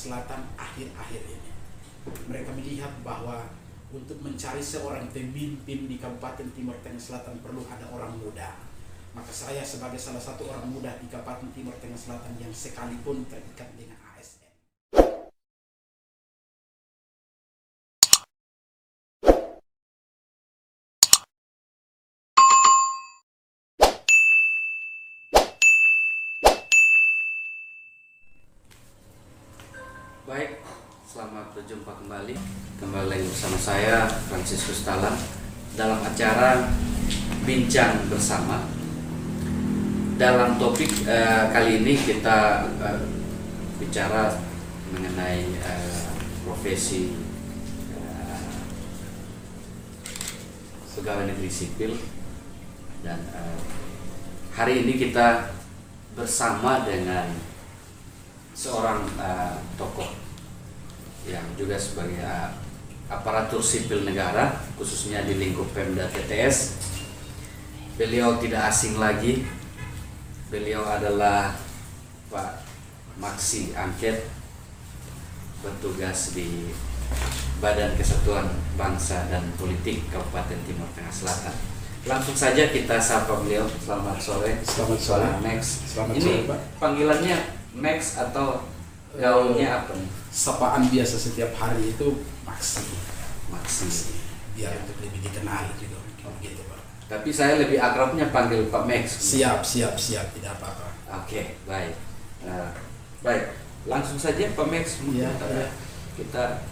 Selatan akhir-akhir ini. Mereka melihat bahwa untuk mencari seorang pemimpin di Kabupaten Timur Tengah Selatan perlu ada orang muda. Maka saya sebagai salah satu orang muda di Kabupaten Timur Tengah Selatan yang sekalipun terikat dengan ASN. Baik, selamat berjumpa kembali lagi bersama saya Franciscus Talam dalam acara Bincang Bersama. Dalam topik kali ini kita bicara mengenai profesi pegawai negeri sipil, dan hari ini kita bersama dengan seorang tokoh yang juga sebagai aparatur sipil negara, khususnya di lingkup Pemda TTS. Beliau tidak asing lagi, beliau adalah Pak Maksi Angket, bertugas di Badan Kesatuan Bangsa dan Politik Kabupaten Timur Tengah Selatan. Langsung saja kita sapa beliau. Selamat sore. Selamat sore, Max. Selamat Ini sore, Pak. panggilannya Max atau gaulnya apa nih? Sapaan biasa setiap hari itu Maksi. Maksi. Biar untuk lebih dikenal juga, begitu Pak. Tapi saya lebih akrabnya panggil Pak Max. Siap, tidak apa-apa. Oke, baik. Baik, langsung saja Pak Max. Mungkin Iya. kita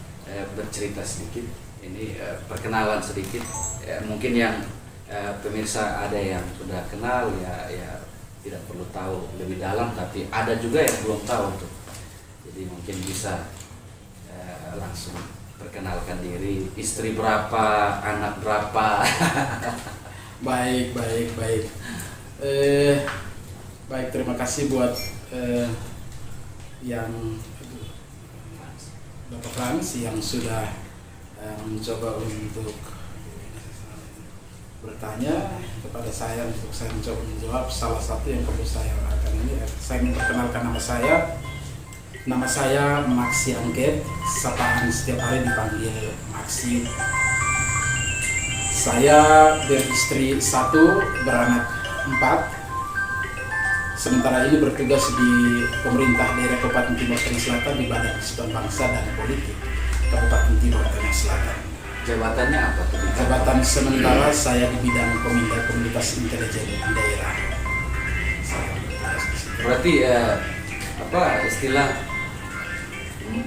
bercerita sedikit. Ini perkenalan sedikit. Mungkin yang pemirsa ada yang sudah kenal ya tidak perlu tahu lebih dalam, tapi ada juga yang belum tahu tuh. Jadi mungkin bisa langsung perkenalkan diri, istri berapa, anak berapa. Baik. Baik, terima kasih buat yang Bapak Frans yang sudah mencoba untuk bertanya kepada saya untuk saya mencoba menjawab. Salah satu yang perlu saya akan ini, saya memperkenalkan nama saya. Nama saya Maksi Angket, sapaan setiap hari dipanggil Maksi. Saya beristri 1, beranak 4. Sementara ini bertugas di pemerintah daerah Kabupaten Timur Tengah Selatan di Badan Kesatuan Bangsa dan Politik Kabupaten Timur Tengah Selatan. Jabatannya apa tuh? Jabatan sementara saya di bidang komunitas intelijen daerah. Saya bertugas di situ. Berarti apa istilah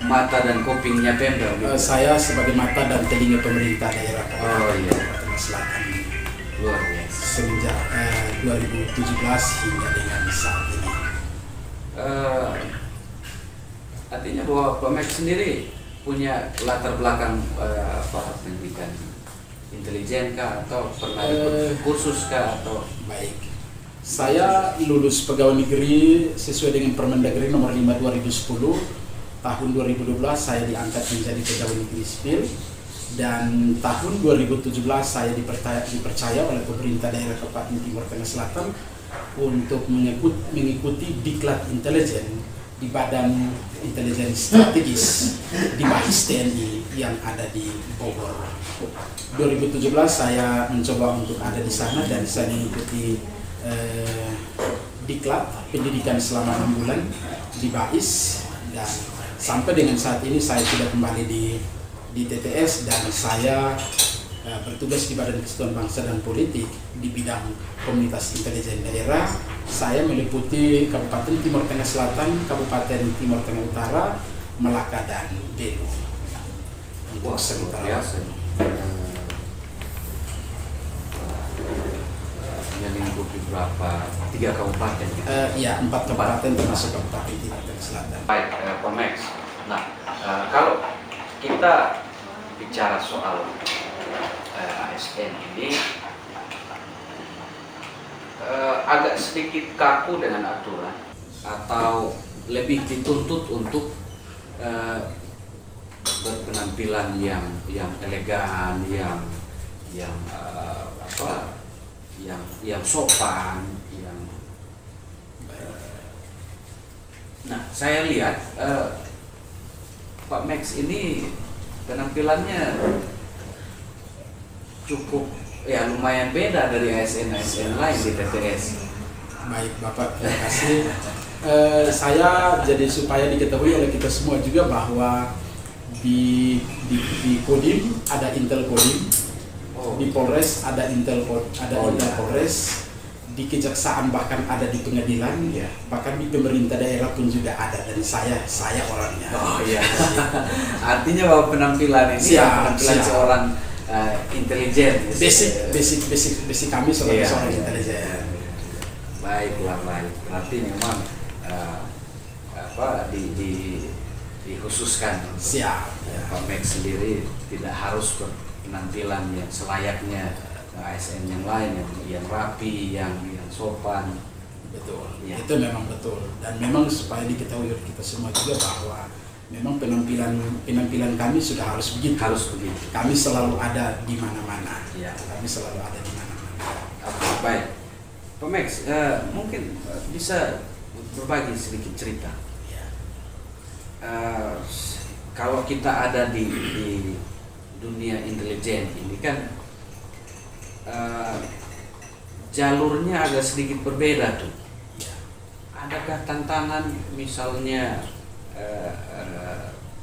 mata dan kupingnya Pemda? Saya sebagai mata dan telinga pemerintah daerah Kabupaten Timur Tengah Selatan Luar biasa. semenjak 2017 hingga dengan saat ini. Artinya bahwa Pak Max sendiri punya latar belakang pendidikan intelijen kah, atau pernah ikut kursus kah, atau? Baik, saya lulus pegawai negeri sesuai dengan Permendagri nomor 5 2010. Tahun 2012 saya diangkat menjadi pegawai negeri sipil, dan tahun 2017 saya dipercaya oleh pemerintah daerah Kabupaten Timur Tengah Selatan untuk mengikuti diklat intelijen di Badan Intelijen Strategis di BAIS TNI yang ada di Bogor. 2017 saya mencoba untuk ada di sana dan saya mengikuti diklat pendidikan selama 6 bulan di BAIS, dan sampai dengan saat ini saya sudah kembali di TTS, dan saya bertugas di Badan Kesatuan Bangsa dan Politik di bidang komunitas intelijen daerah. Saya meliputi Kabupaten Timur Tengah Selatan, Kabupaten Timur Tengah Utara, Melaka, dan Belu. Untuk sementara melingkupi berapa? 3 kabupaten? Iya, 4 kabupaten termasuk Kabupaten Timur Tengah Selatan. Baik, Pak Max. Nah, kalau kita bicara soal ASN ini agak sedikit kaku dengan aturan, atau lebih dituntut untuk berpenampilan yang elegan, yang sopan, nah saya lihat Pak Max ini penampilannya cukup ya lumayan beda dari ASN lain di TTS. Baik Bapak, terima kasih. Saya jadi supaya diketahui oleh kita semua juga bahwa di Kodim ada Intel Kodim, di Polres ada Intel Polres, di Kejaksaan bahkan ada di pengadilan, bahkan di pemerintah daerah pun juga ada, dan saya orangnya. Oh iya. Artinya bahwa penampilan ini penampilan seorang intelijen. Basic kami sebagai seorang intelijen. Baiklah, baik. Berarti memang dikhususkan untuk Pak Max sendiri tidak harus penampilan yang selayaknya ASN yang lain yang rapi, yang sopan. Betul, ya. Itu memang betul, dan memang supaya diketahui oleh kita semua juga bahwa memang penampilan kami sudah harus begitu. Kami selalu ada di mana-mana. Ya. Kami selalu ada di mana-mana. Baik, Pak Max, mungkin bisa berbagi sedikit cerita. Ya. Kalau kita ada di dunia intelijen ini kan jalurnya agak sedikit berbeda tuh. Adakah tantangan misalnya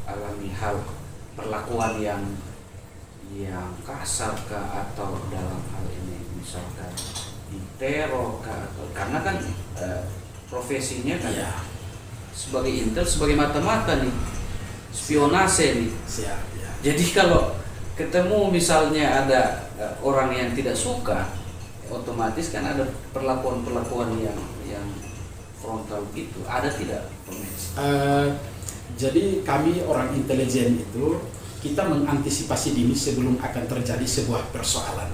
alami hal perlakuan yang kasar kah, atau dalam hal ini misalkan diteror kah, karena kan profesinya kan sebagai intel, sebagai mata-mata nih, spionase nih. Jadi kalau ketemu misalnya ada orang yang tidak suka, otomatis kan ada perlakuan yang frontal gitu. Ada tidak, Pemirsa? Jadi kami orang intelijen itu kita mengantisipasi dini sebelum akan terjadi sebuah persoalan.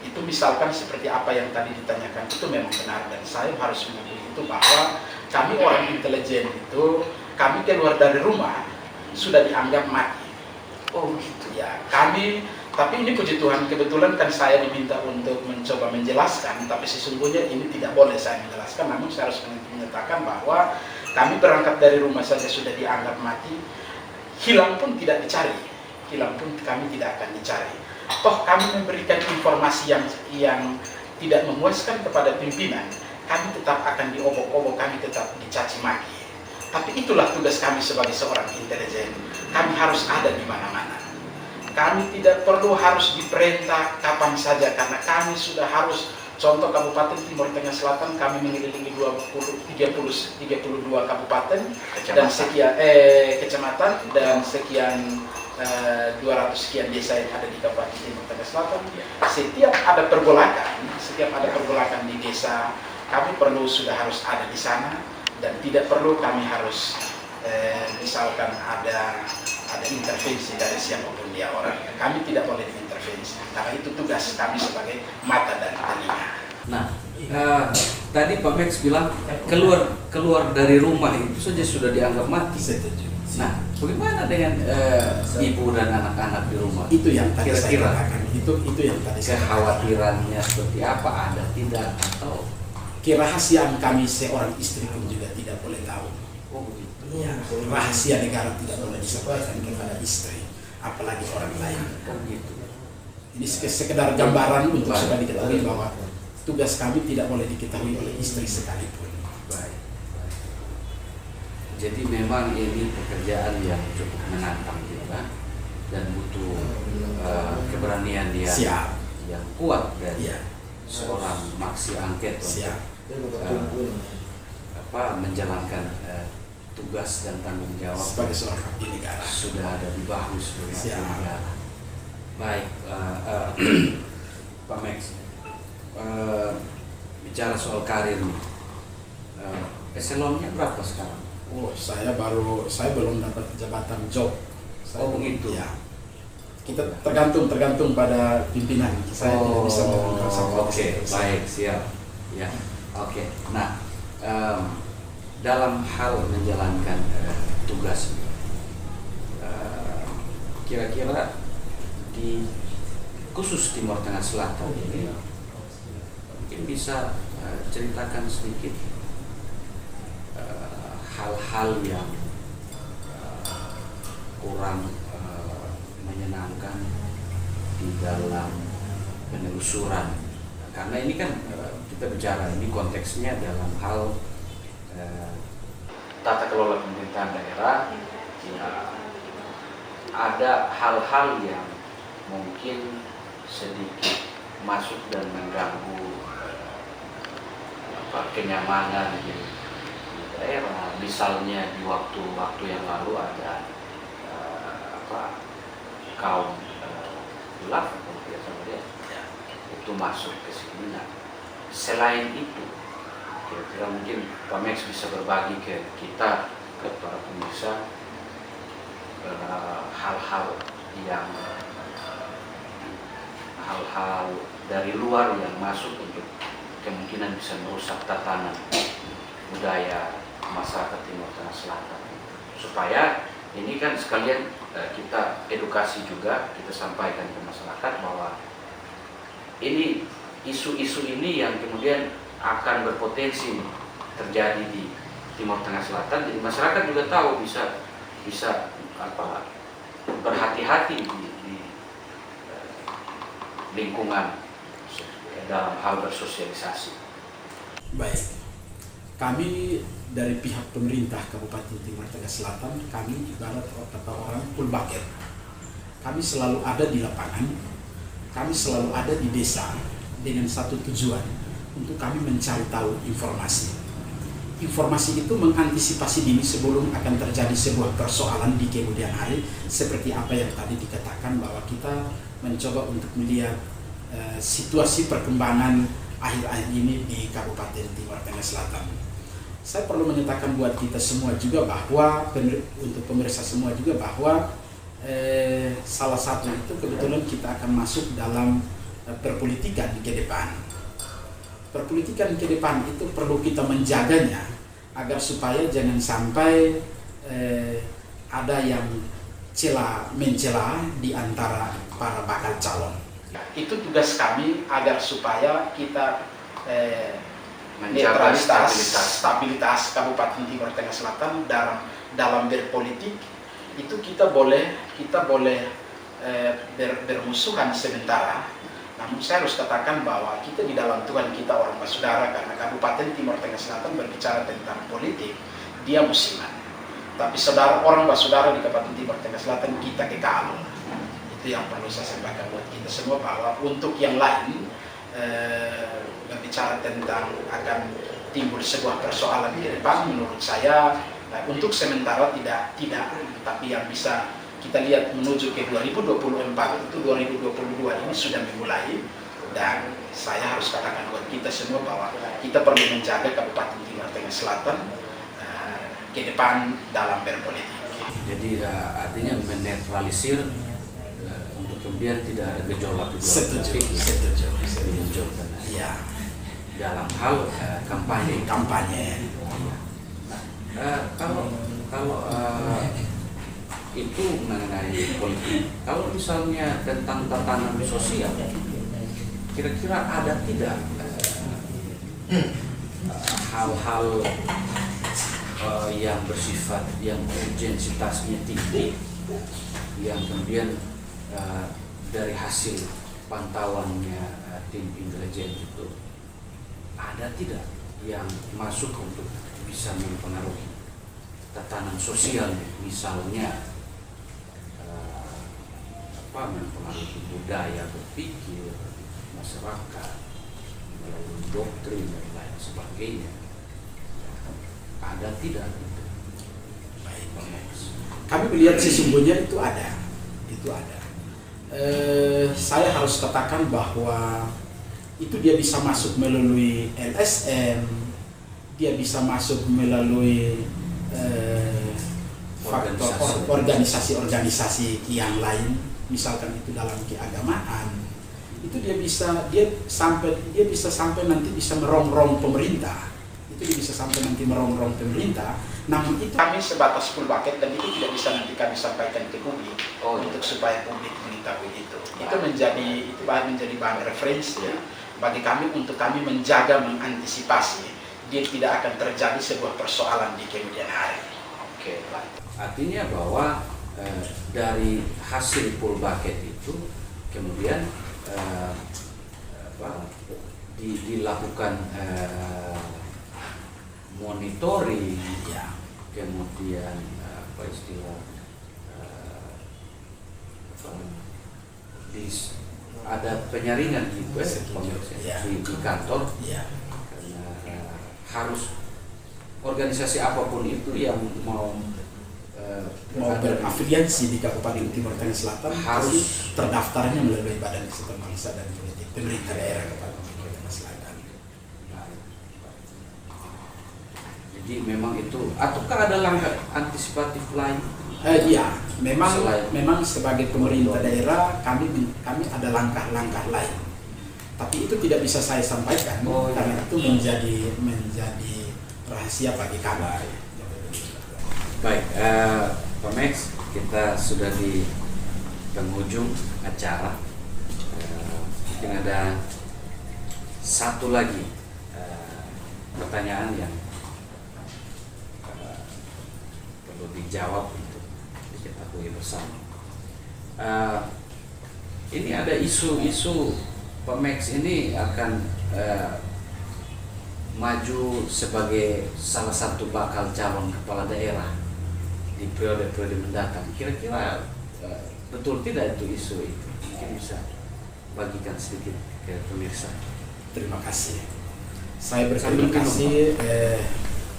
Itu misalkan seperti apa yang tadi ditanyakan, itu memang benar, dan saya harus mengakui itu bahwa kami orang intelijen itu, kami keluar dari rumah sudah dianggap mati. Oh gitu ya, tapi ini puji Tuhan, kebetulan kan saya diminta untuk mencoba menjelaskan, tapi sesungguhnya ini tidak boleh saya menjelaskan, namun saya harus menyatakan bahwa kami berangkat dari rumah saja sudah dianggap mati, hilang pun tidak dicari, hilang pun kami tidak akan dicari. Toh kami memberikan informasi yang tidak memuaskan kepada pimpinan, kami tetap akan diobok-obok, kami tetap dicaci maki. Tapi itulah tugas kami sebagai seorang intelijen. Kami harus ada di mana-mana. Kami tidak perlu harus diperintah kapan saja, karena kami sudah harus, contoh Kabupaten Timur Tengah Selatan, kami mengelilingi 32 kabupaten dan sekian kecamatan dan sekian 200 sekian desa yang ada di Kabupaten Timur Tengah Selatan. Setiap ada pergolakan di desa, kami sudah harus ada di sana. Dan tidak perlu kami harus misalkan ada intervensi dari siapapun dia orang. Kami tidak boleh diintervensi, karena itu tugas kami sebagai mata dan telinga. Nah, tadi Pak Max bilang keluar dari rumah itu saja sudah dianggap mati. Setuju. Nah, bagaimana dengan ibu dan anak-anak di rumah? Itu yang tadi kira-kira saya katakan. Itu yang tadi saya kekhawatirannya seperti apa, ada tidak, atau kerahasiaan kami seorang istri pun juga tidak boleh tahu. oh begitu. Ya, rahasia negara tidak boleh disampaikan kepada istri, apalagi orang lain. Oh gitu. Ini sekedar gambaran untuk supaya diketahui bahwa tugas kami tidak boleh diketahui oleh istri sekalipun. Baik. Jadi memang ini pekerjaan yang cukup menantang juga dan butuh keberanian yang kuat dari seorang maksi angket untuk menjalankan tugas dan tanggung jawab sebagai seorang abdi negara. Sudah ada di bahu sebagai abdi negara. Baik, Pak Max, bicara soal karir nih, eselonnya berapa sekarang? Oh, saya belum dapat jabatan job. Begitu. Ya. Kita tergantung pada pimpinan. Saya tidak bisa mengangkat sampai. Oke, baik, siap. Ya, oke. Nah, dalam hal menjalankan tugas, kira-kira khusus Timur Tengah Selatan ini, mungkin bisa ceritakan sedikit hal-hal yang kurang menyenangkan di dalam penelusuran, karena ini kan kita bicara ini konteksnya dalam hal tata kelola pemerintahan daerah, ya ada hal-hal yang mungkin sedikit masuk dan mengganggu kenyamanan di daerah. Misalnya di waktu-waktu yang lalu ada kaum khilaf itu masuk ke sini. Nah, selain itu, kira-kira mungkin Pak Max bisa berbagi ke kita, ke para pemirsa, hal-hal dari luar yang masuk untuk kemungkinan bisa merusak tatanan budaya masyarakat Timur Tengah Selatan, supaya ini kan sekalian kita edukasi juga, kita sampaikan ke masyarakat bahwa ini isu-isu ini yang kemudian akan berpotensi terjadi di Timur Tengah Selatan. Jadi masyarakat juga tahu bisa berhati-hati di lingkungan dalam hal bersosialisasi. Baik, kami dari pihak pemerintah Kabupaten Timur Tengah Selatan, kami ibarat kata orang full bucket. Kami selalu ada di lapangan, kami selalu ada di desa dengan satu tujuan, untuk kami mencari tahu informasi. Informasi itu mengantisipasi dini sebelum akan terjadi sebuah persoalan di kemudian hari, seperti apa yang tadi dikatakan bahwa kita mencoba untuk melihat situasi perkembangan akhir-akhir ini di Kabupaten Timur Tengah Selatan. Saya perlu menyatakan buat kita semua juga bahwa untuk pemirsa semua juga bahwa salah satu itu kebetulan kita akan masuk dalam perpolitikan ke depan. Perpolitikan ke depan itu perlu kita menjaganya agar supaya jangan sampai ada yang mencela di antara para bakal calon. Itu tugas kami agar supaya kita netralitas, stabilitas Kabupaten Timur Tengah Selatan dalam berpolitik itu kita boleh bermusuhan sementara. Namun saya harus katakan bahwa kita di dalam Tuhan kita orang bersaudara, karena Kabupaten Timur Tengah Selatan berbicara tentang politik, dia musiman. Tapi orang bersaudara di Kabupaten Timur Tengah Selatan kita kekal. Itu yang perlu saya sampaikan buat kita semua, bahwa untuk yang lain berbicara tentang akan timbul sebuah persoalan di depan, menurut saya untuk sementara tidak, tapi yang bisa kita lihat menuju ke 2024 itu 2022 ini sudah dimulai, dan saya harus katakan buat kita semua bahwa kita perlu menjaga Kabupaten Timur Tengah Selatan ke depan dalam berpolitik. Jadi artinya menetralisir untuk kemudian tidak ada gejolak. Setuju. Ya. Dalam hal kampanye. Kalau itu mengenai politik. Kalau misalnya tentang tatanan sosial, kira-kira ada tidak hal-hal yang bersifat yang urgensitasnya tinggi, yang kemudian dari hasil pantauannya tim intelijen itu ada tidak yang masuk untuk bisa mempengaruhi tatanan sosial, misalnya mempengaruhi budaya berpikir masyarakat melalui doktrin dan lain sebagainya, ada tidak? Baik, kami melihat sesungguhnya itu ada. Saya harus katakan bahwa itu dia bisa masuk melalui LSM, dia bisa masuk melalui organisasi-organisasi yang lain, misalkan itu dalam keagamaan, itu dia bisa sampai nanti bisa merongrong pemerintah, namun itu kami sebatas full bucket, dan itu tidak bisa nanti kami sampaikan ke publik untuk supaya publik mengetahui itu menjadi bahan referensi bagi kami, untuk kami menjaga, mengantisipasi dia tidak akan terjadi sebuah persoalan di kemudian hari. Oke, artinya bahwa dari hasil full bucket itu kemudian dilakukan monitoring, Ya. kemudian apa istilah ada penyaringan gitu Ya. di kantor, Ya. karena harus organisasi apapun itu yang mau berafiliasi di Kabupaten Timur Tengah Selatan harus terdaftarnya melalui Badan Kesatuan Bangsa dan Politik pemerintah daerah Kabupaten Timur Tengah Selatan. Jadi memang itu, ataukah ada langkah antisipatif lain? Iya, memang Selain- memang sebagai pemerintah daerah kami ada langkah-langkah lain. Tapi itu tidak bisa saya sampaikan karena itu menjadi rahasia bagi kami. Baik, Pak Max, kita sudah di penghujung acara. Mungkin ada satu lagi pertanyaan yang perlu dijawab untuk diketahui bersama. Ini ada isu-isu Pak Max ini akan maju sebagai salah satu bakal calon kepala daerah di periode-periode mendatang. Kira-kira betul tidak itu isu itu? Mungkin bisa bagikan sedikit ke pemirsa. Terima kasih. Saya berterima kasih.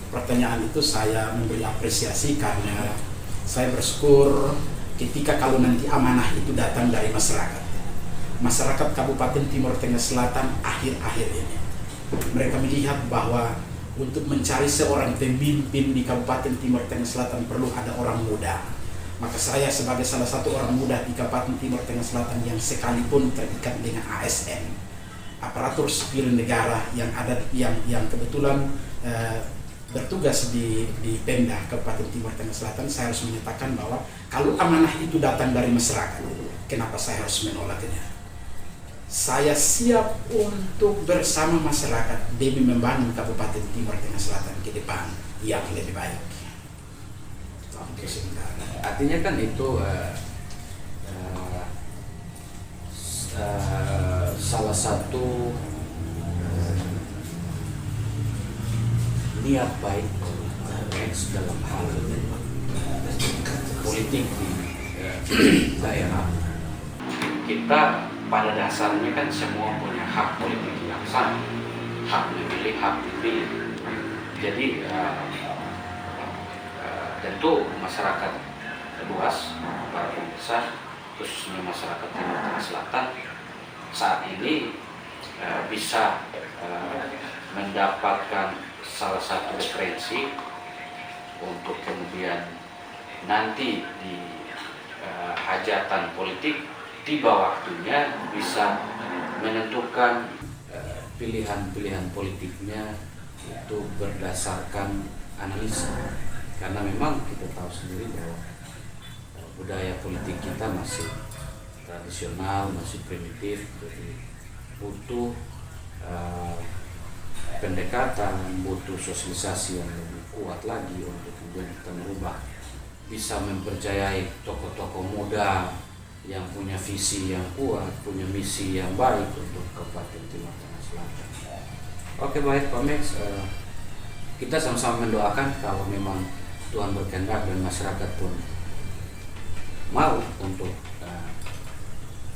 Pertanyaan itu saya memberi apresiasi karena saya bersyukur ketika kalau nanti amanah itu datang dari masyarakat Kabupaten Timur Tengah Selatan akhir-akhir ini. Mereka melihat bahwa untuk mencari seorang pemimpin di Kabupaten Timur Tengah Selatan perlu ada orang muda. Maka saya sebagai salah satu orang muda di Kabupaten Timur Tengah Selatan yang sekalipun terikat dengan ASN, aparatur sipil negara yang ada yang kebetulan bertugas di Pemda Kabupaten Timur Tengah Selatan, saya harus menyatakan bahwa kalau amanah itu datang dari masyarakat, kenapa saya harus menolaknya? Saya siap untuk bersama masyarakat demi membangun Kabupaten Timur Tengah Selatan ke depan yang lebih baik. Artinya kan itu salah satu niat baik Max dalam hal politik di daerah. Kita pada dasarnya kan semua punya hak politik yang sama, hak memilih, hak dipilih. Jadi tentu masyarakat luas, para pemirsa, khususnya masyarakat Timur Tengah Selatan saat ini bisa mendapatkan salah satu referensi untuk kemudian nanti di hajatan politik tiba waktunya bisa menentukan pilihan-pilihan politiknya itu berdasarkan analisa, karena memang kita tahu sendiri bahwa budaya politik kita masih tradisional, masih primitif, jadi butuh pendekatan, butuh sosialisasi yang lebih kuat lagi untuk kemudian kita merubah, bisa mempercayai tokoh-tokoh muda yang punya visi yang kuat, punya misi yang baik untuk Kabupaten Timur Tengah Selatan. Oke, baik Pak Max, kita sama-sama mendoakan kalau memang Tuhan berkehendak dan masyarakat pun mau untuk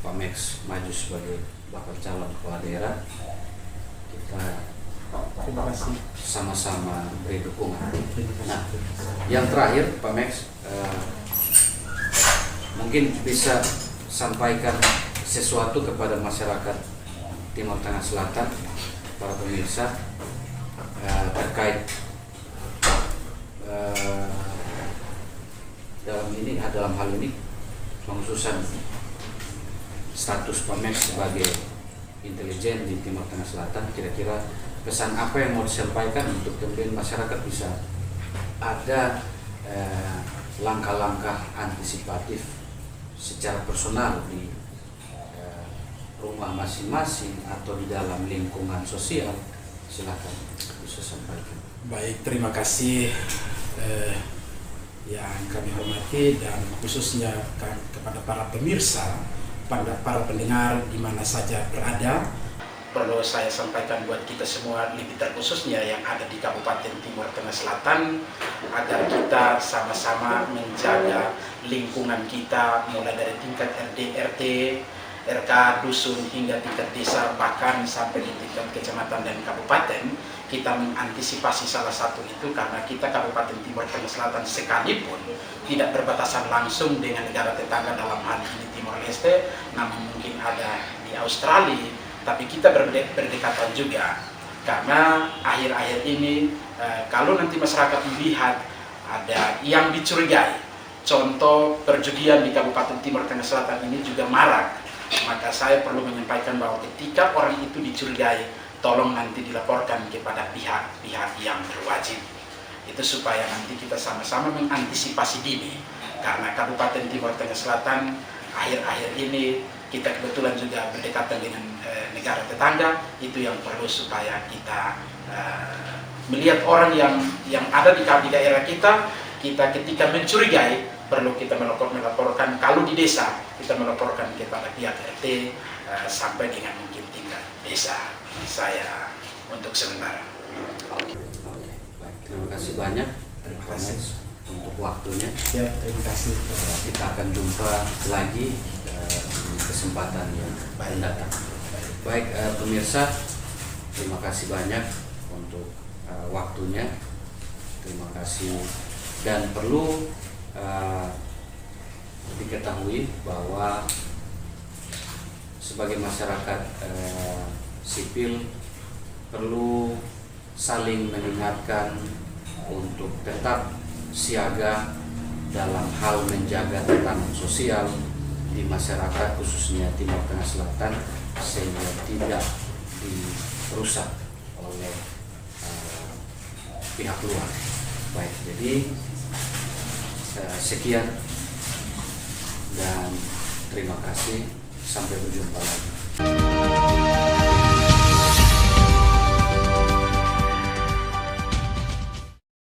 Pak Max maju sebagai bakal calon kepala daerah, kita Terima kasih. sama-sama beri dukungan. Nah, yang terakhir Pak Max, mungkin bisa sampaikan sesuatu kepada masyarakat Timur Tengah Selatan, para pemirsa, terkait dalam hal ini pengkhususan status Pak Max sebagai intelijen di Timur Tengah Selatan. Kira-kira pesan apa yang mau disampaikan untuk kemudian masyarakat bisa ada langkah-langkah antisipatif secara personal di rumah masing-masing atau di dalam lingkungan sosial? Silakan bisa sampaikan. Baik, terima kasih. yang kami hormati dan khususnya kepada para pemirsa, para pendengar di mana saja berada. Perlu saya sampaikan buat kita semua, lebih terkhususnya yang ada di Kabupaten Timur Tengah Selatan, agar kita sama-sama menjaga lingkungan kita mulai dari tingkat RT, RT, RK, dusun hingga tingkat desa, bahkan sampai di tingkat kecamatan dan kabupaten. Kita mengantisipasi salah satu itu karena kita Kabupaten Timur Tengah Selatan sekalipun tidak berbatasan langsung dengan negara tetangga, dalam hal ini Timor Leste, namun mungkin ada di Australia, tapi kita berdekatan juga. Karena akhir-akhir ini kalau nanti masyarakat melihat ada yang dicurigai, contoh perjudian di Kabupaten Timur Tengah Selatan ini juga marak, maka saya perlu menyampaikan bahwa ketika orang itu dicurigai, tolong nanti dilaporkan kepada pihak-pihak yang berwajib. Itu supaya nanti kita sama-sama mengantisipasi dini. Karena Kabupaten Timur Tengah Selatan akhir-akhir ini kita kebetulan juga berdekatan dengan negara tetangga, itu yang perlu supaya kita melihat orang yang ada di daerah kita ketika mencurigai, perlu kita melaporkan. Kalau di desa, kita melaporkan kepada pihak RT sampai dengan mungkin tingkat desa. Saya untuk sementara. Oke. Baik, terima kasih banyak. Terima kasih untuk waktunya. Ya, terima kasih. Kita akan jumpa lagi di kesempatan yang mendatang. Baik, pemirsa, terima kasih banyak untuk waktunya. Terima kasih, dan perlu diketahui bahwa sebagai masyarakat sipil perlu saling mengingatkan untuk tetap siaga dalam hal menjaga tatanan sosial di masyarakat, khususnya Timur Tengah Selatan, sehingga tidak dirusak oleh pihak luar. Baik, jadi sekian dan terima kasih, sampai berjumpa lagi.